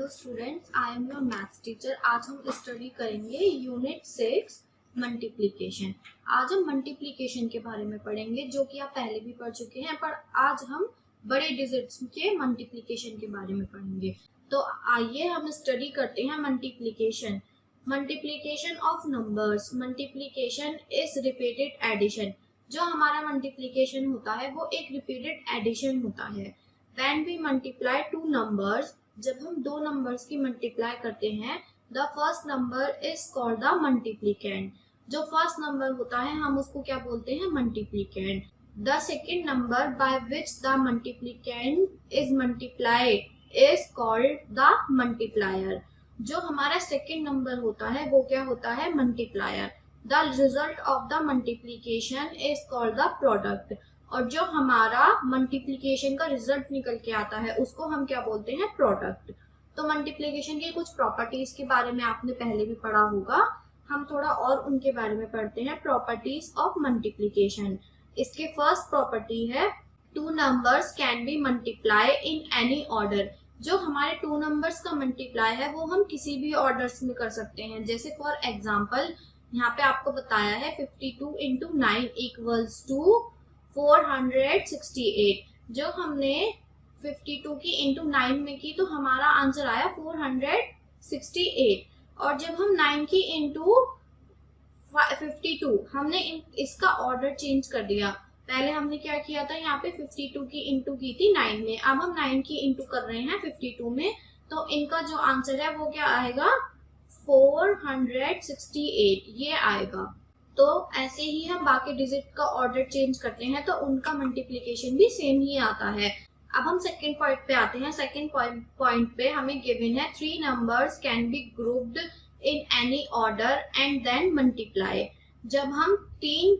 Hello students, I am your maths teacher. आज हम study करेंगे यूनिट 6 मल्टीप्लिकेशन। आज हम मल्टीप्लिकेशन के बारे में पढ़ेंगे जो कि आप पहले भी पढ़ चुके हैं, पर आज हम बड़े डिजिट्स के मल्टीप्लिकेशन के बारे में पढ़ेंगे। तो आइए हम स्टडी करते हैं multiplication. Multiplication of numbers. Multiplication is repeated addition. जो हमारा मल्टीप्लिकेशन होता है वो एक रिपीटेड एडिशन होता है। When we multiply two numbers, जब हम दो नंबर्स की मल्टीप्लाई करते हैं, the first number is called the multiplicand. जो फर्स्ट नंबर होता है हम उसको क्या बोलते हैं? multiplicand. The second number by which the multiplicand is multiplied is called the multiplier. जो हमारा सेकेंड नंबर होता है वो क्या होता है? multiplier. The result of the multiplication is called the product. और जो हमारा मल्टीप्लिकेशन का रिजल्ट निकल के आता है उसको हम क्या बोलते हैं? प्रोडक्ट। तो मल्टीप्लिकेशन की कुछ प्रॉपर्टीज के बारे में आपने पहले भी पढ़ा होगा, हम थोड़ा और उनके बारे में पढ़ते हैं। Properties of multiplication. इसके फर्स्ट प्रॉपर्टी है two numbers can B multiply in any order. जो हमारे टू नंबर्स का मल्टीप्लाई है वो हम किसी भी ऑर्डर्स में कर सकते हैं। जैसे फॉर एग्जाम्पल यहाँ पे आपको बताया है 52 इंटू 9 इक्वल्स टू 468। जो हमने 52 की इंटू 9 में की तो हमारा आंसर आया 468। और जब हम 9 की इंटू 52 हमने इसका ऑर्डर चेंज कर दिया। पहले हमने क्या किया था? यहाँ पे 52 की इंटू की थी 9 में, अब हम 9 की इंटू कर रहे हैं 52 में, तो इनका जो आंसर है वो क्या आएगा? 468 ये आएगा। तो ऐसे ही हम बाकी डिजिट का ऑर्डर चेंज करते हैं तो उनका मल्टीप्लिकेशन भी सेम ही आता है। अब हम सेकंड पॉइंट पे आते हैं। सेकंड पॉइंट पे हमें गिवन है three numbers can be grouped in any order and then multiply. जब हम तीन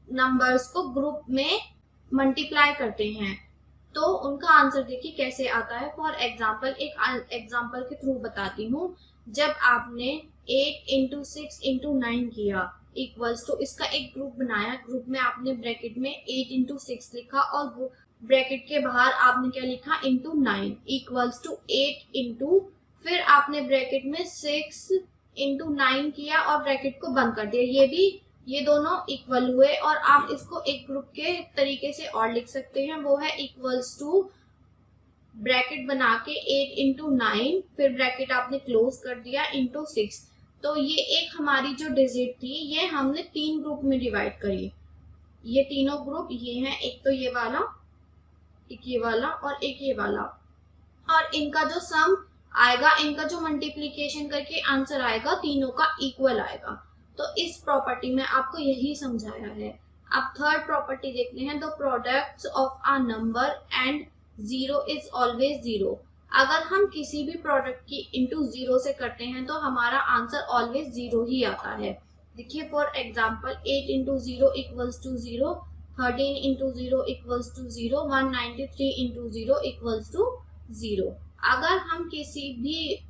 नंबर्स को ग्रुप में मल्टीप्लाई करते हैं तो उनका आंसर देखिए कैसे आता है। फॉर एग्जाम्पल एक एग्जाम्पल के थ्रू बताती हूँ। जब आपने 8 इंटू 6 इंटू 9 किया इक्वल्स टू इसका एक ग्रुप बनाया। ग्रुप में आपने ब्रैकेट में 8 इंटू 6 लिखा और ब्रैकेट के बाहर आपने क्या लिखा? इंटू 9 इक्वल्स टू 8 इंटू, फिर आपने ब्रैकेट में 6 इंटू 9 किया और ब्रैकेट को बंद कर दिया। ये दोनों इक्वल हुए और आप इसको एक ग्रुप के तरीके से और लिख सकते हैं, वो है इक्वल्स टू ब्रैकेट बना के 8 इंटू 9, फिर ब्रैकेट आपने क्लोज कर दिया इंटू 6। तो ये एक हमारी जो डिजिट थी ये हमने तीन ग्रुप में डिवाइड करी। ये तीनों ग्रुप ये हैं, एक तो ये वाला, एक ये वाला और एक ये वाला। और इनका जो सम आएगा, इनका जो मल्टीप्लिकेशन करके आंसर आएगा तीनों का इक्वल आएगा। तो इस प्रॉपर्टी में आपको यही समझाया है। अब थर्ड प्रॉपर्टी देखते हैं। The products of a number and zero is always zero. अगर हम किसी भी प्रोडक्ट की इंटू जीरो से करते हैं तो हमारा आंसर ऑलवेज जीरो ही आता है। देखिए for example 8 into zero equals to zero, 13 into zero equals to zero, 193 into zero equals to zero. अगर हम किसी भी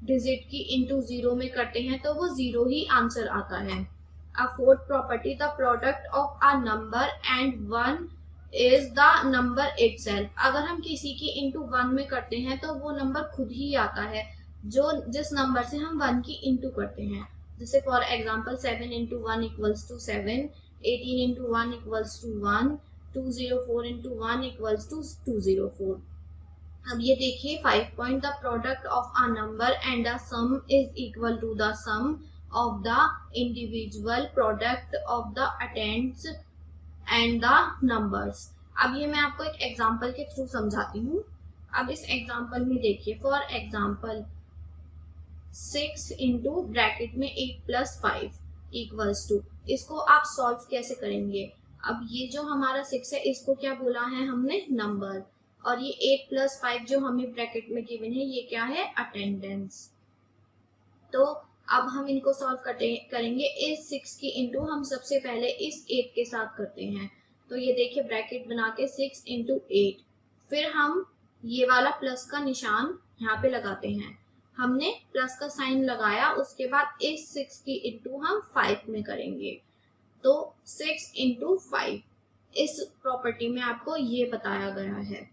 डिजिट की इंटू जीरो में करते हैं तो वो जीरो ही आंसर आता है। अ fourth property, the product of a number and one is the number itself. अगर हम किसी की इंटू 1 में करते हैं तो वो नंबर खुद ही आता है जो जिस नंबर से हम 1 की इंटू करते हैं। जैसे for example 7 into 1 equals to 7, 18 into 1 equals to 1, 204 into 1 equals to 204। अब ये देखिए 5 point, the product of a number and the sum is equal to the sum of the individual product of the addends and the numbers. अब ये मैं आपको एक example के through समझाती हूँ। अब इस एग्जांपल में देखिए फॉर एग्जांपल 6 इंटू ब्रैकेट में 8 प्लस 5 इक्वल्स टू, इसको आप सॉल्व कैसे करेंगे? अब ये जो हमारा 6 है इसको क्या बोला है हमने? नंबर। और ये 8 प्लस 5 जो हमें ब्रैकेट में गिवन है ये क्या है? अटेंडेंस। तो अब हम इनको सॉल्व करेंगे। इस 6 की इंटू हम सबसे पहले इस 8 के साथ करते हैं। तो ये देखिए ब्रैकेट बना के 6 इंटू 8, फिर हम ये वाला प्लस का निशान यहाँ पे लगाते हैं। हमने प्लस का साइन लगाया, उसके बाद इस 6 की इंटू हम 5 में करेंगे। तो 6 इंटू 5 इस प्रॉपर्टी में आपको ये बताया गया है।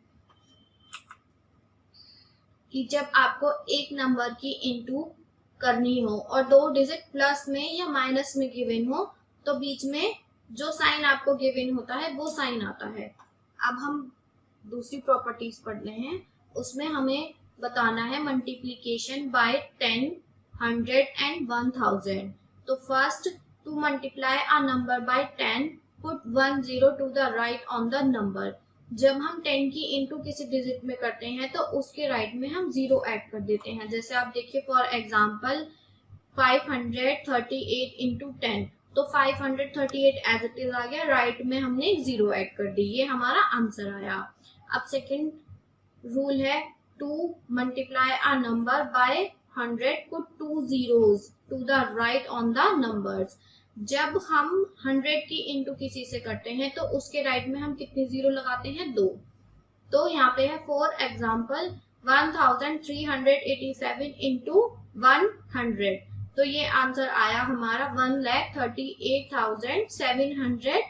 कि जब आपको एक नंबर की इंटू करनी हो और 2 डिजिट प्लस में या माइनस में गिवन हो तो बीच में जो साइन आपको गिवन होता है वो साइन आता है। अब हम दूसरी प्रॉपर्टीज पढ़ रहे हैं, उसमें हमें बताना है मल्टीप्लीकेशन बाय 10, 100 एंड 1000। तो first, to multiply a number by 10 put 1 0 to the right on the number. जब हम 10 की इंटू किसी डिजिट में करते हैं तो उसके राइट में हम 0 ऐड कर देते हैं। जैसे आप देखिए फॉर एग्जांपल 538 इंटू 10, तो 538 एज इट इज आ गया, राइट में हमने 0 ऐड कर दी, ये हमारा आंसर आया। अब सेकंड रूल है to multiply a number by 100 put 2 zeros to the right on the numbers. जब हम 100 की इंटू किसी से करते हैं तो उसके राइट में हम कितने जीरो लगाते हैं, 2। तो यहाँ पे है फॉर एग्जाम्पल 1387 इंटू 100, तो ये आंसर आया हमारा 1,38,700।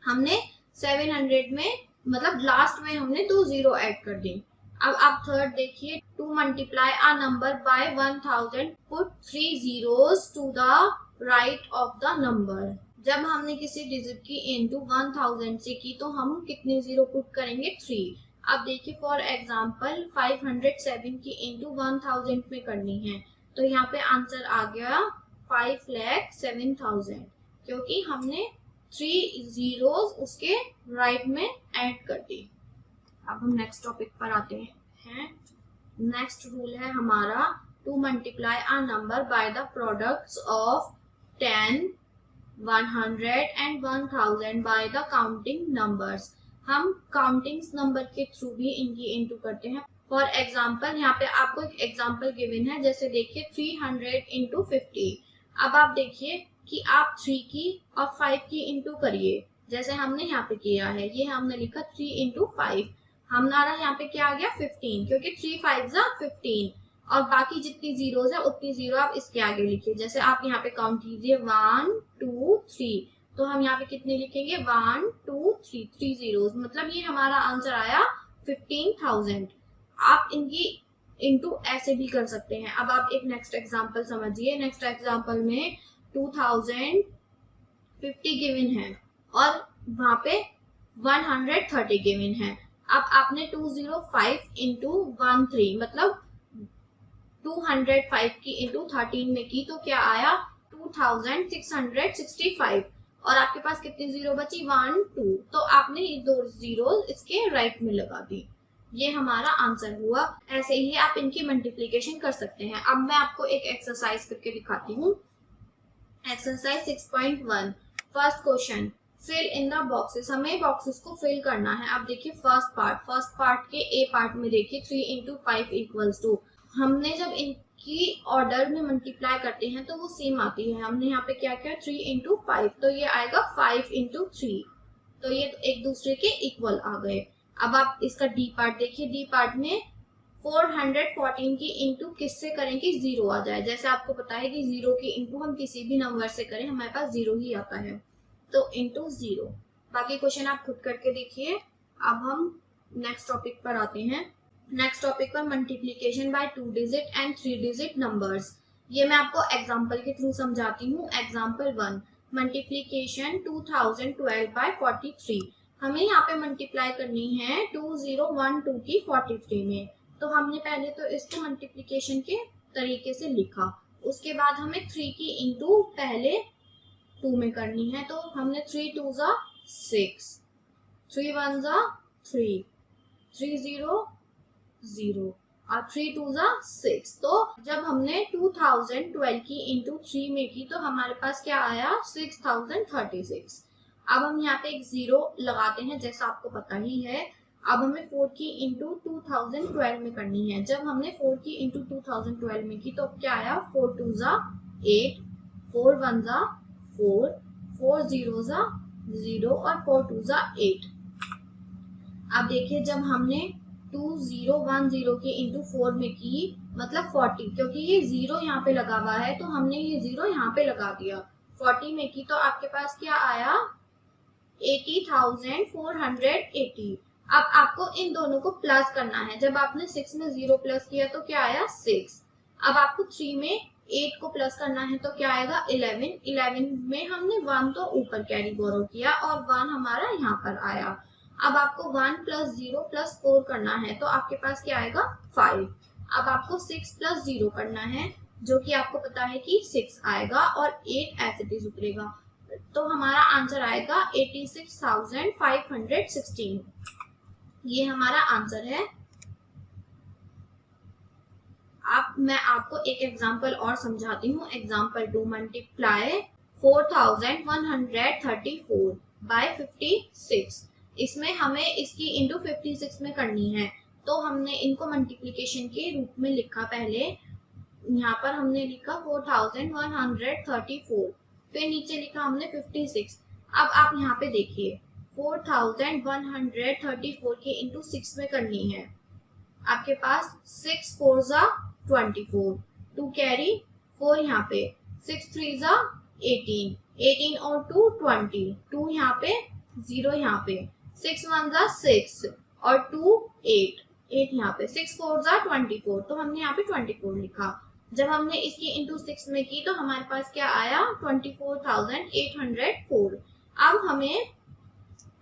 हमने 700 में मतलब लास्ट में हमने 2 जीरो ऐड कर दी। अब आप थर्ड देखिए, to multiply a number by 1000 put 3 zeros to the right of the number. जब हमने किसी डिजिट की इंटू 1000 से की तो हम कितने जीरो पुट करेंगे, 3। अब देखिए फॉर एग्जांपल 507 की इंटू 1000 में करनी है तो यहाँ पे आंसर आ गया 5,07,000, क्योंकि हमने 3 zeros उसके राइट में ऐड कर दी। अब हम नेक्स्ट टॉपिक पर आते हैं। नेक्स्ट रूल है हमारा to multiply a number by the products of 10, 100 and 1000 by the counting numbers. हम काउंटिंग नंबर के थ्रू भी इनकी इंटू करते हैं। फॉर एग्जाम्पल यहाँ पे आपको एक एग्जाम्पल गिवन है, जैसे देखिए 300 इंटू 50। अब आप देखिए कि आप 3 की और 5 की इंटू करिए, जैसे हमने यहाँ पे किया है, ये हमने लिखा 3 इंटू 5, हमारा यहाँ पे क्या आ गया 15, क्योंकि 3 5 15 और बाकी जितनी जीरोस है उतनी जीरो आप इसके आगे लिखिए। जैसे आप यहाँ पे काउंट कीजिए 1 2 3, तो हम यहाँ पे कितने लिखेंगे 1 2 3, 3 जीरोस, मतलब ये हमारा आंसर आया 15,000। आप इनकी इंटू ऐसे भी कर सकते हैं। अब आप एक नेक्स्ट एग्जांपल समझिए। नेक्स्ट एग्जांपल में 2050 गिवन है और वहां पे 130 गिवन है। अब आपने 205 इंटू 13 मतलब 205 की इंटू 13 में की तो क्या आया 2665, और आपके पास कितनी जीरो बची 1 2, तो आपने ये 2 जीरो इसके राइट में लगा दी, ये हमारा आंसर हुआ। ऐसे ही आप इनकी मल्टीप्लिकेशन कर सकते हैं। अब मैं आपको एक एक्सरसाइज करके दिखाती हूँ। Exercise 6.1 first question, fill in the boxes. हमें बॉक्सेस को फिल करना है। अब देखिए फर्स्ट पार्ट के ए पार्ट में देखिए 3 इंटू 5 इक्वल्स टू, हमने जब इनकी ऑर्डर में मल्टीप्लाई करते हैं तो वो सेम आती है। हमने यहाँ पे क्या किया 3 इंटू 5, तो ये आएगा 5 इंटू 3, तो ये एक दूसरे के इक्वल आ गए। अब आप इसका डी पार्ट देखिए, डी पार्ट में 414 की इंटू किससे करें कि जीरो आ जाए। जैसे आपको पता है कि जीरो की इंटू हम किसी भी नंबर से करें हमारे पास जीरो ही आता है, तो इंटू जीरो। बाकी क्वेश्चन आप खुद करके देखिए। अब हम नेक्स्ट टॉपिक पर आते हैं। नेक्स्ट टॉपिक पर multiplication by 2 digit and 3 digit numbers. ये मैं आपको एग्जांपल के थ्रू समझाती हूँ। Example 1, multiplication 2012 by 43। हमें यहाँ पे मल्टीप्लाई करनी है 2012 की 43 में, तो हमने पहले तो इसको मल्टीप्लीकेशन के तरीके से लिखा, उसके बाद हमें 3 की इंटू पहले 2 में करनी है, तो हमने 3 2 जा 6, 3 1 जा 3, 3 0 0 और 3 2 जा 6। तो जब हमने 2012 की इंटू 3 में की तो हमारे पास क्या आया 6036। अब हम यहाँ पे एक जीरो लगाते हैं जैसा आपको पता ही है। अब हमें 4 की इंटू 2012 में करनी है। जब हमने 4 की इंटू 2012 में की तो क्या आया 4 2 जा 8, 4 1 जा 4, 4 0 जा 0 और 4 2 जा 8। अब देखिए जब हमने 2010 की इंटू 4 में की मतलब 40, क्योंकि ये जीरो यहाँ पे लगा हुआ है तो हमने ये जीरो यहाँ पे लगा दिया। 40 में की तो आपके पास क्या आया 80,480। अब आपको इन दोनों को प्लस करना है। जब आपने 6 में 0 प्लस किया तो क्या आया 6। अब आपको 3 में 8 को प्लस करना है तो क्या आएगा 11। 11 में हमने 1 तो ऊपर कैरी बोरो किया और 1 हमारा यहाँ पर आया। अब आपको 1 प्लस 0 प्लस 4 करना है तो आपके पास क्या आएगा 5। अब आपको 6 प्लस 0 करना है जो कि आपको पता है कि 6 आएगा और 8 एज इट इज उतरेगा, तो हमारा आंसर आएगा 86,516। ये हमारा आंसर है। अब मैं आपको एक एग्जांपल और समझाती हूँ। Example 2, multiply 4134 by 56। इसमें हमें इसकी इंटू 56 में करनी है, तो हमने इनको मल्टीप्लिकेशन के रूप में लिखा। पहले यहाँ पर हमने लिखा 4134, फिर नीचे लिखा हमने 56। अब आप यहाँ पे देखिए 4134 के इंटू 6 में करनी है। आपके पास 6 4 जा 24, 2 कैरी 4 यहाँ पे, 6 3 जा 18, 18 और 2 20, 2 यहाँ पे 0 यहाँ पे, 6 1 जा 6 और 2 8, 8 यहाँ पे, 6 4 जा 24, तो हमने यहाँ पे 24 लिखा। जब हमने इसकी इंटू 6 में की तो हमारे पास क्या आया 24,804। अब हमें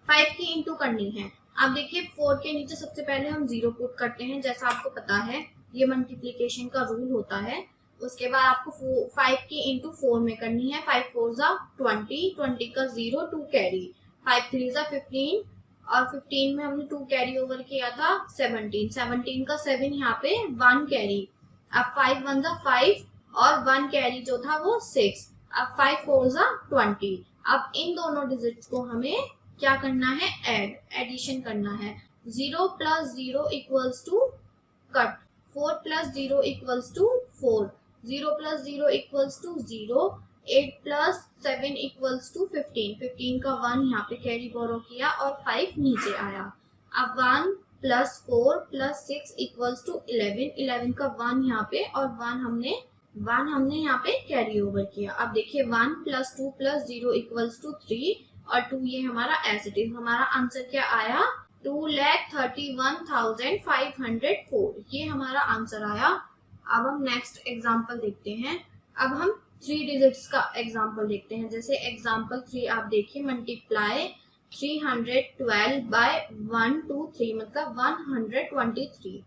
5 की इंटू करनी है। अब देखिए 4 के नीचे सबसे पहले हम 0 पुट करते हैं, जैसा आपको पता है ये मल्टीप्लिकेशन का रूल होता है। उसके बाद आपको 5 की इंटू 4 में करनी है। 5 4 जा 20, 20 का 0, 2 कैरी, 5 3 जा 15 और 15 में हमने 2 कैरी ओवर किया था 17, 17 का 7 यहाँ पे 1 कैरी। अब 5 1 जा 5 और 1 कैरी जो था वो 6। अब 5 4 जा 20। अब इन दोनों डिजिट्स को हमें क्या करना है एडिशन करना है। 0 plus 0 equals to cut, 4 plus 0 equals to 4, 0 plus 0 equals to 0, 8 plus 7 equals to 15, 15 का 1 यहाँ पे कैरी बोरो किया और 5 नीचे आया। अब 1 प्लस 4 प्लस 6 इक्वल्स टू 11, 11 का 1 यहाँ पे और 1 हमने यहाँ पे कैरी ओवर किया। अब देखिए 1 प्लस 2 प्लस 0 इक्वल्स टू 3 और 2 ये हमारा एज इट इज। हमारा आंसर क्या आया 2,31,504, ये हमारा आंसर आया। अब हम नेक्स्ट एग्जांपल देखते हैं। अब हम 3 डिजिट्स का एग्जांपल देखते हैं। जैसे एग्जांपल 3 आप देखिए, मल्टीप्लाई 312 बाय 123 मतलब 123।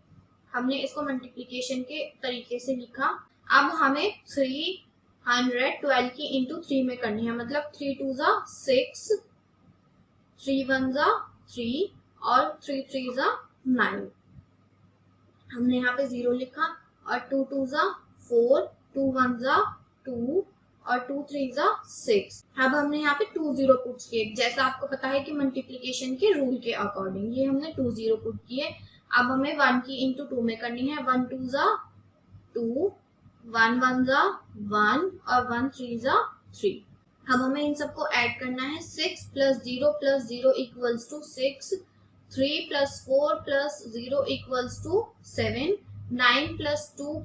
हमने इसको मल्टीप्लिकेशन के तरीके से लिखा। अब हमें 312 की इंटू 3 में करनी है, मतलब 3 2 जा 6, 3 1 जा 3 और 3 3 जा 9। हमने यहाँ पे 0 लिखा और 2 2 जा 4, 2 1 जा 2 और 2 3 जा 6। अब हमने यहाँ पे 2 0 पुट किए, जैसा आपको पता है कि मल्टीप्लिकेशन के रूल के अकॉर्डिंग ये हमने 2 0 पुट किए। अब हमें 1 की इंटू 2 में करनी है। 1 2 जा 2, 1 1 जा 1 और 1 3 जा 3। अब हमें इन सबको ऐड करना है। 6 plus 0 equals to 6, 3 plus 4 plus 0 equals to 7, 9 plus 2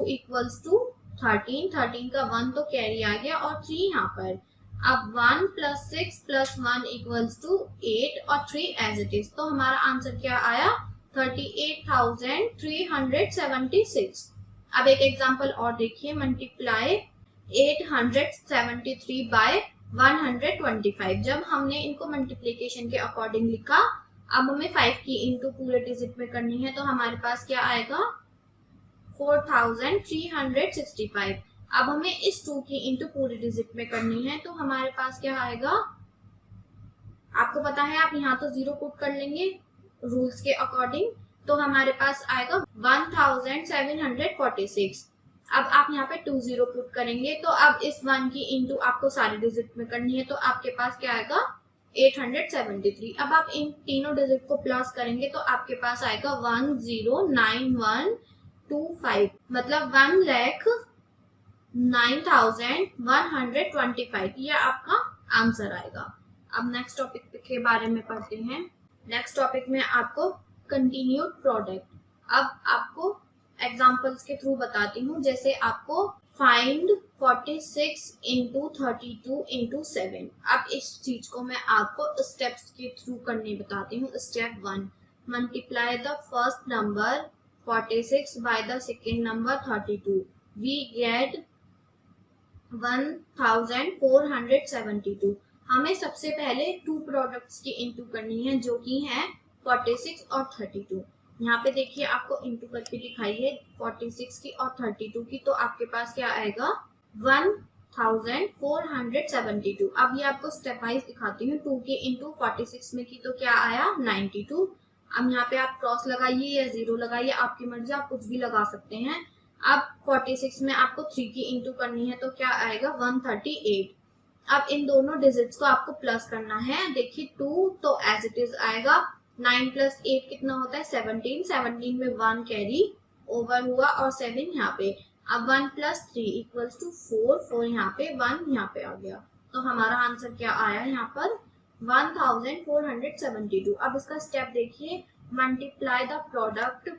equals to 13, 13 का 1 तो कैरी आ गया और 3 यहाँ पर। अब 1 प्लस 6 प्लस 1 इक्वल्स टू 8 और 3 एज इट इज। तो हमारा आंसर क्या आया 38,376। अब एक एग्जांपल और देखिए, मल्टीप्लाई 873 बाय 125। जब हमने इनको मल्टीप्लिकेशन के अकॉर्डिंग लिखा, अब हमें 5 की इंटू पूरे डिजिट में करनी है, तो हमारे पास क्या आएगा 4365। अब हमें इस 2 की इंटू पूरे डिजिट में करनी है, तो हमारे पास क्या आएगा, आपको पता है आप यहाँ तो 0 पुट कर लेंगे रूल्स के अकॉर्डिंग, तो हमारे पास आएगा 1746। अब आप यहाँ पे 2 0 पुट करेंगे, तो अब इस 1 की इंटू आपको सारे डिजिट में करनी है, तो आपके पास क्या आएगा 873। अब आप इन तीनों डिजिट को प्लस करेंगे तो आपके पास आएगा 109125, मतलब 1,09,125। ये आपका आंसर आएगा। अब नेक्स्ट टॉपिक के बारे में पढ़ते हैं। नेक्स्ट टॉपिक में आपको कंटिन्यूड प्रोडक्ट। अब आपको एग्जाम्पल्स के थ्रू बताती हूँ। जैसे आपको फाइंड 46 इंटू 32 इंटू 7। अब इस चीज को मैं आपको स्टेप्स के थ्रू करने बताती हूँ। Step 1, multiply the first number 46 by the second number 32, we get 1472। हमें सबसे पहले टू प्रोडक्ट्स की इंटू करनी है जो कि है 46 और 32। यहाँ पे देखिए आपको इंटू करके दिखाई है 46 की और 32 की, तो आपके पास क्या आएगा 1472। अब ये आपको स्टेप वाइज दिखाती हूँ। 2 की इंटू 46 में की तो क्या आया 92। अब यहाँ पे आप क्रॉस लगाइए या जीरो लगाइए, आपकी मर्जी, आप कुछ भी लगा सकते हैं। अब 46 में आपको 3 की इंटू करनी है तो क्या आएगा 138। अब इन दोनों डिजिट्स को आपको प्लस करना है। देखिए 2 तो एज इट इज आएगा, 9 प्लस 8 कितना होता है 17, 17 में 1 कैरी ओवर हुआ और 7 यहाँ पे। अब 1 प्लस 3 इक्वल्स टू 4, 4 यहाँ पे 1 यहाँ पे आ गया, तो हमारा आंसर क्या आया यहाँ पर 1472। अब इसका स्टेप देखिए, multiply the product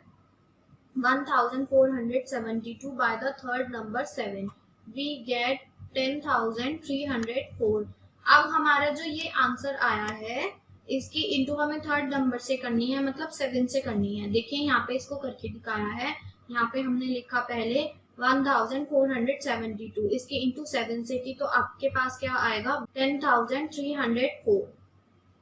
1472 by the third number 7, we get 10,304। अब हमारा जो ये आंसर आया है इसकी इंटू हमें थर्ड नंबर से करनी है, मतलब 7 से करनी है। देखिए यहाँ पे इसको करके दिखाया है, यहाँ पे हमने लिखा पहले 1472, इसकी इंटू 7 से की तो आपके पास क्या आएगा 10,304,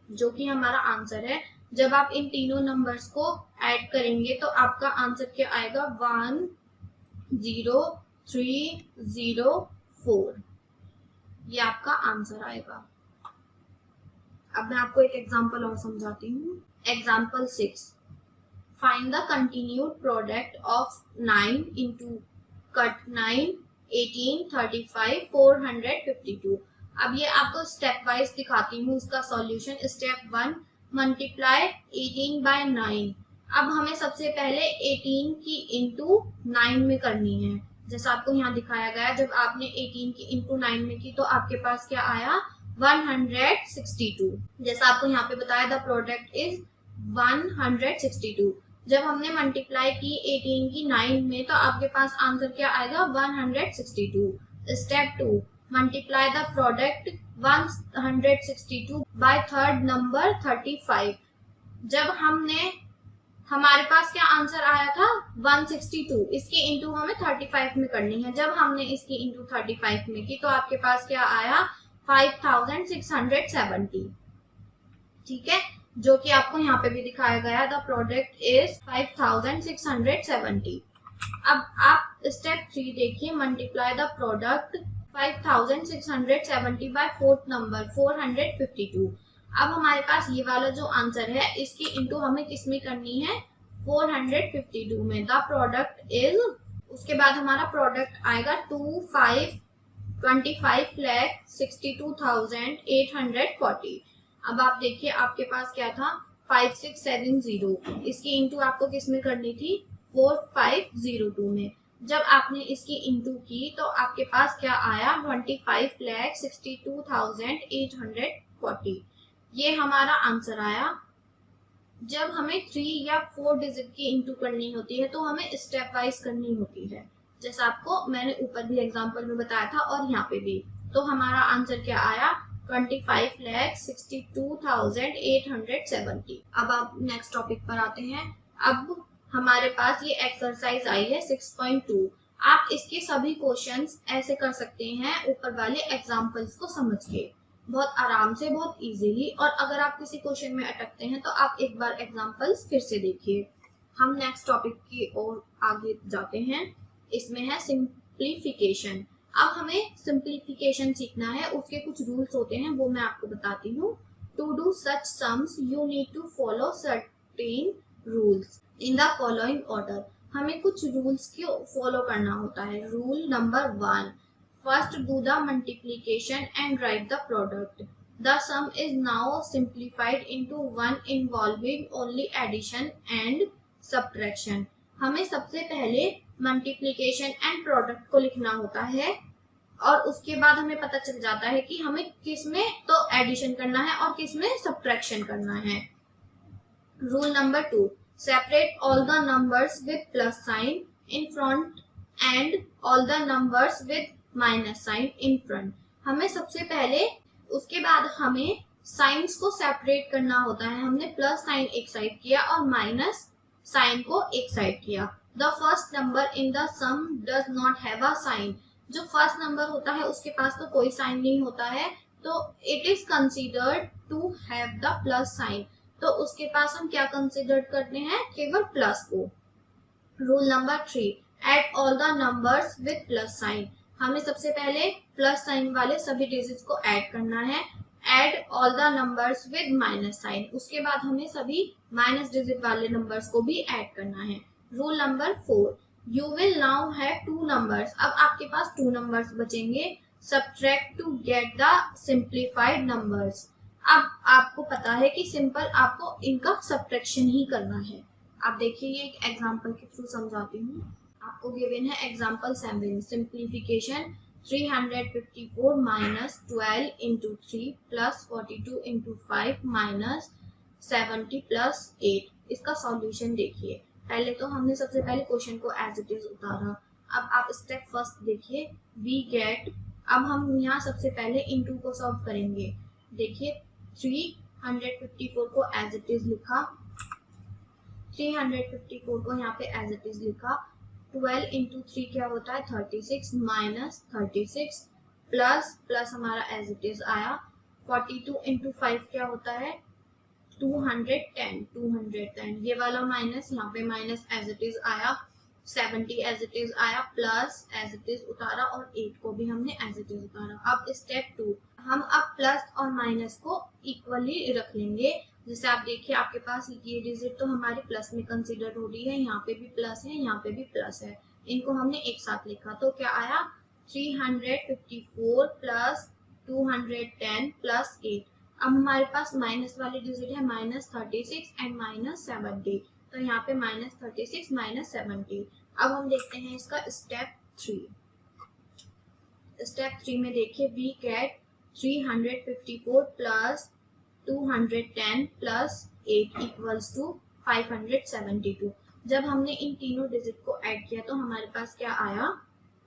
जो कि हमारा आंसर है। जब आप इन तीनों नंबर्स को ऐड करेंगे तो आपका आंसर क्या आएगा 10304, ये आपका आंसर आएगा। अब मैं आपको एक एग्जांपल और समझाती हूँ। Example 6, find the continued product of 9 into cut 9, 18, 35, 452। अब ये आपको स्टेप वाइज दिखाती हूँ इसका सॉल्यूशन। Step 1, multiply 18 bye 9। अब हमें सबसे पहले 18 की इंटू 9 में करनी है, जैसा आपको यहाँ दिखाया गया। जब आपने 18 की इंटू 9 में की तो आपके पास क्या आया 162। जैसा आपको यहाँ पे बताया द प्रोडक्ट इज 162। जब हमने मल्टीप्लाई की 18 की 9 में तो आपके पास आंसर क्या आएगा 162। Step 2, multiply the product 162 by third number 35। जब हमारे पास क्या आंसर आया था 162, इसकी इंटू हमें 35 में करनी है। जब हमने इसकी इंटू 35 में की तो आपके पास क्या आया 5670। ठीक है, जो कि आपको यहाँ पे भी दिखाया गया द प्रोडक्ट इज 5670। अब आप स्टेप 3 देखिए, multiply the product 5670 by fourth number 452। अब हमारे पास ये वाला जो आंसर है इसकी इंटू हमें किसमें करनी है 452 में। द प्रोडक्ट इज, उसके बाद हमारा प्रोडक्ट आएगा 25,62,840। अब आप देखिए आपके पास क्या था 5670, इसकी इंटू आपको किसमें करनी थी 4502 में। जब आपने इसकी इंटू की तो आपके पास क्या आया 25,62,840, ये हमारा आंसर आया। जब हमें 3 या 4 डिजिट की इंटू करनी होती है तो हमें स्टेप वाइज करनी होती है, जैसा आपको मैंने ऊपर भी एग्जांपल में बताया था और यहाँ पे भी। तो हमारा आंसर क्या आया 25,62,870। अब आप नेक्स्ट टॉपिक पर आते हैं। अब हमारे पास ये एक्सरसाइज आई है 6.2। आप इसके सभी क्वेश्चंस ऐसे कर सकते हैं ऊपर वाले एग्जांपल्स को समझ के, बहुत आराम से, बहुत इजीली। और अगर आप किसी क्वेश्चन में अटकते हैं तो आप एक बार एग्जांपल्स फिर से देखिए। हम नेक्स्ट टॉपिक की ओर आगे जाते हैं। इसमें है सिंप्लीफिकेशन। अब हमें सिंप्लीफिकेशन सीखना है, उसके कुछ रूल्स होते हैं वो मैं आपको बताती हूँ। To do such sums you need to follow certain rules in the following order. हमें कुछ रूल्स को फॉलो करना होता है। Rule number 1, first do the multiplication and write the product. The sum is now simplified into one involving only addition and subtraction. हमें सबसे पहले multiplication and product को लिखना होता है और उसके बाद हमें पता चल जाता है कि हमें किस में तो एडिशन करना है और किस में सब्ट्रैक्शन करना है। Rule number 2, separate all the numbers with plus sign in front and all the numbers with minus sign in front. हमें सबसे पहले उसके बाद हमें साइंस को सेपरेट करना होता है। हमने प्लस साइन एक साइड किया और माइनस साइन को एक साइड किया। The first number in the sum does not have a sign. जो फर्स्ट नंबर होता है उसके पास तो कोई साइन नहीं होता है, तो it is considered to have the plus sign. तो उसके पास हम क्या कंसिडर करते हैं, केवल प्लस को। Rule number 3, add all the numbers with plus sign. हमें सबसे पहले प्लस साइन वाले सभी डिजिट्स को ऐड करना है। Add all the numbers with minus sign, उसके बाद हमें सभी माइनस डिजिट वाले नंबर्स को भी ऐड करना है। Rule number 4, you will now have 2 numbers. अब आपके पास 2 नंबर्स बचेंगे। Subtract to get the simplified numbers. अब आपको पता है कि सिंपल आपको इनका सब्ट्रैक्शन ही करना है। आप देखिए, ये एक एग्जांपल के थ्रू समझाती हूँ। आपको गिवन है example 7, simplification 354 minus 12 into 3 plus 42 into 5 minus 70 plus 8। इसका सॉल्यूशन देखिए। पहले तो हमने सबसे पहले क्वेश्चन को एज इट इज उतारा। अब आप स्टेप फर्स्ट देखिए, वी गेट। अब हम यहाँ सबसे पहले इनटू को सॉल्व करेंगे। देखिए 354 को एज इट इज लिखा, 354 को यहाँ पे एज इट इज लिखा। 12 इंटू 3 क्या होता है 36 माइनस 36 प्लस प्लस हमारा एज इट इज आया। 42 इंटू 5 क्या होता है 210 ये वाला माइनस, यहाँ पे माइनस एज इट इज आया। 70 एज इट इज आया, प्लस एज इट इज उतारा और 8 को भी हमने एज इट इज उतारा। अब स्टेप 2, हम अब प्लस और माइनस को इक्वली रख लेंगे। जैसे आप देखिए, आपके पास ये डिजिट तो हमारी प्लस में कंसीडर हो रही है, यहाँ पे भी प्लस है, यहाँ पे भी प्लस है। इनको हमने एक साथ लिखा तो क्या आया 354 प्लस 210 प्लस 8। अब हमारे पास माइनस वाले डिजिट है माइनस 36 एंड माइनस 70, तो यहाँ पे माइनस 36 माइनस 70। अब हम देखते हैं इसका स्टेप 3। स्टेप 3 में देखिए, we get 354 plus 210 plus 8 equals to 572। जब हमने इन तीनों डिजिट को ऐड किया तो हमारे पास क्या आया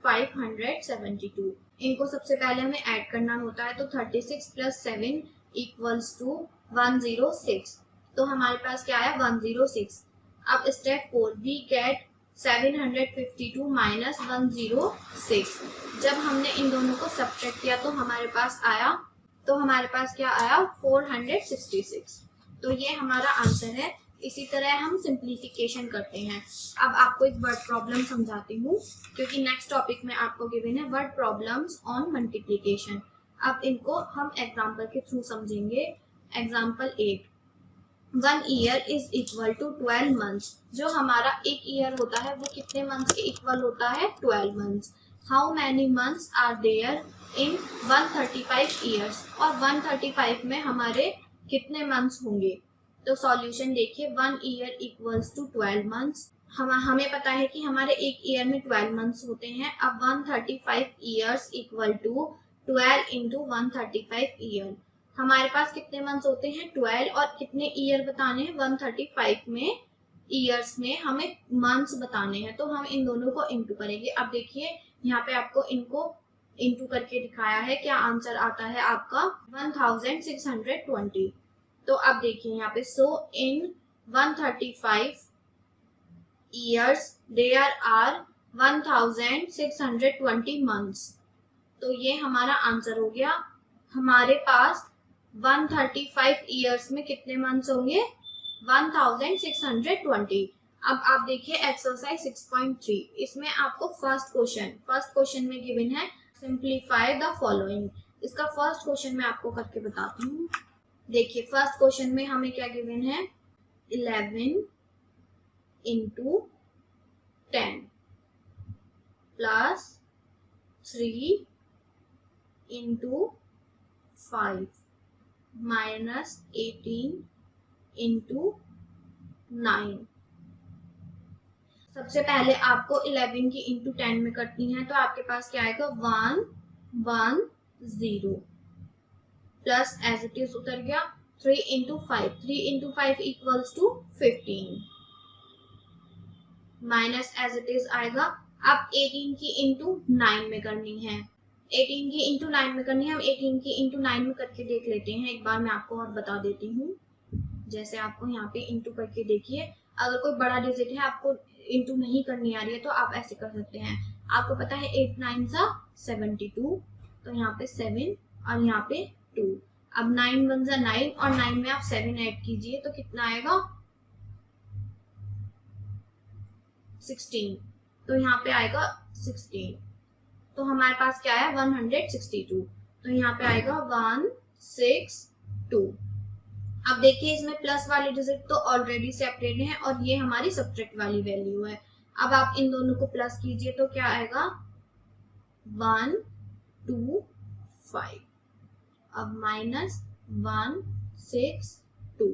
572। इनको सबसे पहले हमें ऐड करना होता है, तो 36 प्लस 7 इक्वल्स टू 106। तो हमारे पास क्या आया 106। अब स्टेप 4, वी गेट 752 माइनस 106। जब हमने इन दोनों को सब्ट्रैक्ट किया तो हमारे पास क्या आया 466। तो ये हमारा आंसर है। इसी तरह हम सिंप्लीफिकेशन करते हैं। अब आपको एक वर्ड प्रॉब्लम समझाती हूँ, क्योंकि नेक्स्ट टॉपिक में आपको गिवन है वर्ड प्रॉब्लम्स ऑन मल्टीप्लिकेशन। अब इनको हम एग्जाम्पल के थ्रू समझेंगे। Example 8, 1 year is equal to 12 months. जो हमारा एक ईयर होता है वो कितने मंथ्स के इक्वल होता है 12 months. How many months are there in 135 years. और 135 में हमारे कितने मंथ्स होंगे। तो सॉल्यूशन देखिए, 1 ईयर इक्वल्स टू 12 मंथ्स। हमें पता है कि हमारे एक ईयर में 12 मंथ्स होते हैं। अब 135 years equal to 12 into 135 year. हमारे पास कितने मंथ्स होते हैं 12, और कितने ईयर बताने हैं 135 में ईयर्स में हमें मंथ्स बताने हैं। तो हम इन दोनों को इंटू करेंगे। अब देखिए, यहाँ पे आपको इनको इंटू करके दिखाया है। क्या आंसर आता है आपका 1620। तो अब देखिए यहाँ पे, सो इन 135 ईयर्स देयर आर 1620 मंथ्स। तो ये हमारा आंसर हो गया। हमारे पास 135 ईयर्स में कितने मंथ्स होंगे 1620। अब आप देखिए एक्सरसाइज 6.3, इसमें आपको फर्स्ट क्वेश्चन में गिवन है सिंप्लीफाई द फॉलोइंग। इसका फर्स्ट क्वेश्चन मैं आपको करके बताती हूँ। देखिए फर्स्ट क्वेश्चन में हमें क्या गिवन है 11 into 10 plus 3 into 5 minus 18 into 9। सबसे पहले आपको 11 की इंटू 10 में करनी है, तो आपके पास क्या आएगा 110 प्लस एज इट इज उतर गया 3 into 5 equals to 15 minus as it is आएगा अब 18 की इंटू 9 में करनी है, 18 की इंटू 9 में करनी है। हम 18 की इंटू 9 में करके देख लेते हैं। एक बार मैं आपको और बता देती हूँ। जैसे आपको यहाँ पे इंटू करके देखिए, अगर कोई बड़ा डिजिट है आपको इंटू नहीं करनी आ रही है तो आप ऐसे कर सकते हैं। आपको पता है 8 9 सा 72, तो यहाँ पे 7 और यहाँ पे 2। अब 9 1 सा 9 और 9 में आप 7 ऐड कीजिए तो कितना आएगा 16, तो यहाँ पे आएगा 16। तो हमारे पास क्या है 162, तो यहाँ पे आएगा 162। अब देखिए इसमें प्लस वाले डिजिट तो ऑलरेडी सेपरेट है और ये हमारी सब्ट्रैक्ट वाली वैल्यू है। अब आप इन दोनों को प्लस कीजिए तो क्या आएगा 125। अब माइनस 162।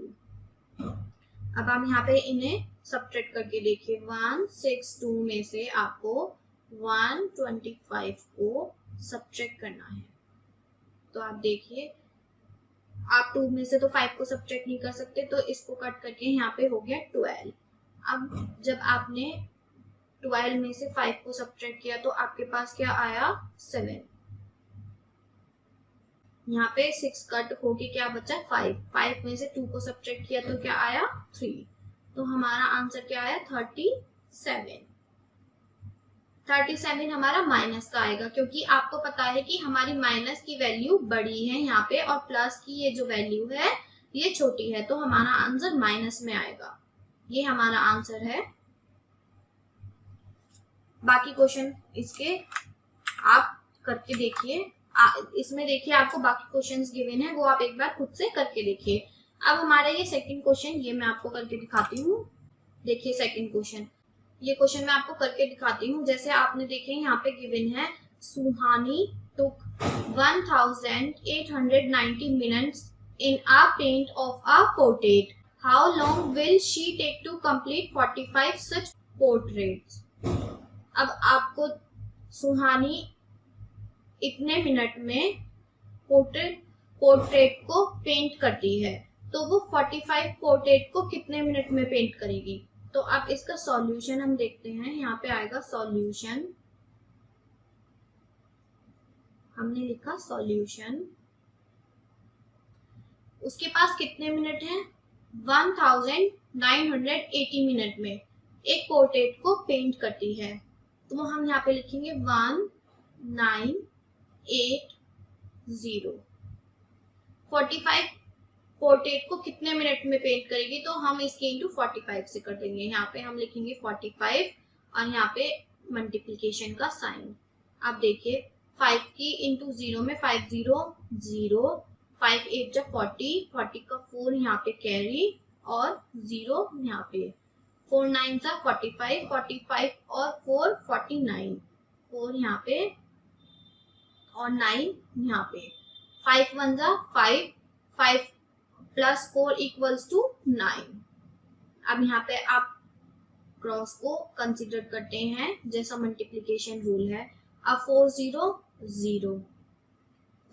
अब आप यहाँ पे इन्हें सब्ट्रैक्ट करके देखिए, 162 में से आपको 125 को सब्ट्रैक्ट करना है। तो आप देखिए, आप 2 में से तो 5 को सब्ट्रैक्ट नहीं कर सकते, तो इसको कट करके यहाँ पे हो गया 12। अब जब आपने 12 में से 5 को सब्ट्रैक्ट किया तो आपके पास क्या आया 7। यहाँ पे 6 कट होके क्या बचा 5। 5 में से 2 को सब्ट्रैक्ट किया तो क्या आया 3। तो हमारा आंसर क्या आया 37। 37 हमारा माइनस का आएगा, क्योंकि आपको पता है कि हमारी माइनस की वैल्यू बड़ी है यहाँ पे और प्लस की ये जो वैल्यू है ये छोटी है, तो हमारा आंसर माइनस में आएगा। ये हमारा आंसर है। बाकी क्वेश्चन इसके आप करके देखिए। इसमें देखिए आपको बाकी क्वेश्चंस गिवन है, वो आप एक बार खुद से करके देखिए। अब हमारा ये सेकंड क्वेश्चन, ये मैं आपको करके दिखाती हूँ। देखिए सेकंड क्वेश्चन, ये क्वेश्चन मैं आपको करके दिखाती हूँ। जैसे आपने देखे यहाँ पे गिवन है, सुहानी took 1890 minutes in a paint of a portrait. How long will she take to complete 45 such portraits? अब आपको सुहानी इतने मिनट में पोर्ट्रेट को पेंट करती है, तो वो 45 पोर्ट्रेट को कितने मिनट में पेंट करेगी। तो अब इसका सॉल्यूशन हम देखते हैं। यहाँ पे आएगा सॉल्यूशन, हमने लिखा सॉल्यूशन। उसके पास कितने मिनट हैं 1980 मिनट में एक पोर्ट्रेट को पेंट करती है। तो हम यहाँ पे लिखेंगे 1980। 45 पोर्ट्रेट को कितने मिनट में पेंट करेगी, तो हम इसके इंटू 45 से कर देंगे। यहाँ पे हम लिखेंगे 45 और यहाँ पे मल्टीप्लीकेशन का साइन। अब देखिए 5 की इंटू 0 में 5 0 0, 5 8 जा 40, 40 का 4 यहाँ पे कैरी और 0 यहाँ पे, 4 9 जा 45, 45 और 4 49, 4 यहाँ पे और 9 यहाँ पे, 5 1 जा 5, 5 प्लस 4 इक्वल्स टू 9। अब यहाँ पे आप क्रॉस को कंसीडर करते हैं जैसा मल्टीप्लिकेशन रूल है। अब 4 0 0,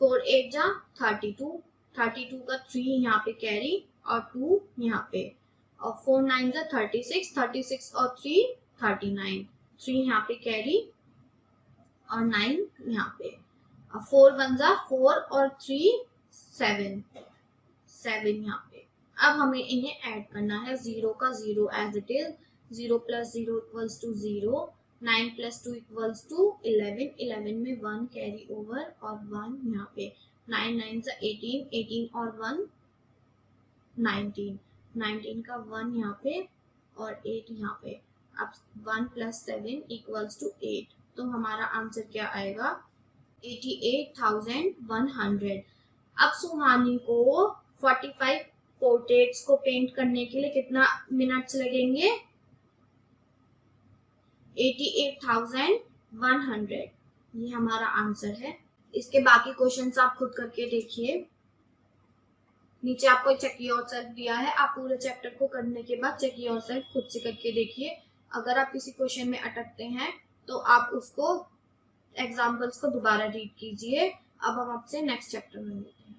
4 8 जा 32, 32 का 3 यहाँ पे कैरी और 2 यहाँ पे, और 4 9 जा 36, 36 और 3 39, 3 यहाँ पे कैरी और 9 यहाँ पे, और 4 1 जा 4 और 3 7, 7 यहाँ पे। अब हमें इन्हें ऐड करना है। 0 का 0 as it is, 0 plus 0 equals to 0, 9 plus 2 equals to 11, 11 में 1 कैरी ओवर और 1 यहाँ पे, 9 9 से 18, 18 और 1 19, 19 का 1 यहाँ पे और 8 यहाँ पे। अब 1 प्लस 7 इक्वल्स टू 8, तो हमारा आंसर क्या आएगा 88,100। अब सुहानी को 45 पोर्ट्रेट्स को पेंट करने के लिए कितना मिनट्स लगेंगे 88,100। ये हमारा आंसर है। इसके बाकी क्वेश्चंस आप खुद करके देखिए। नीचे आपको चेक योरसेल्फ दिया है, आप पूरे चैप्टर को करने के बाद चेक योरसेल्फ खुद से करके देखिए। अगर आप किसी क्वेश्चन में अटकते हैं तो आप उसको एग्जाम्पल्स को दोबारा रीड कीजिए। अब हम आपसे नेक्स्ट चैप्टर में मिलते हैं।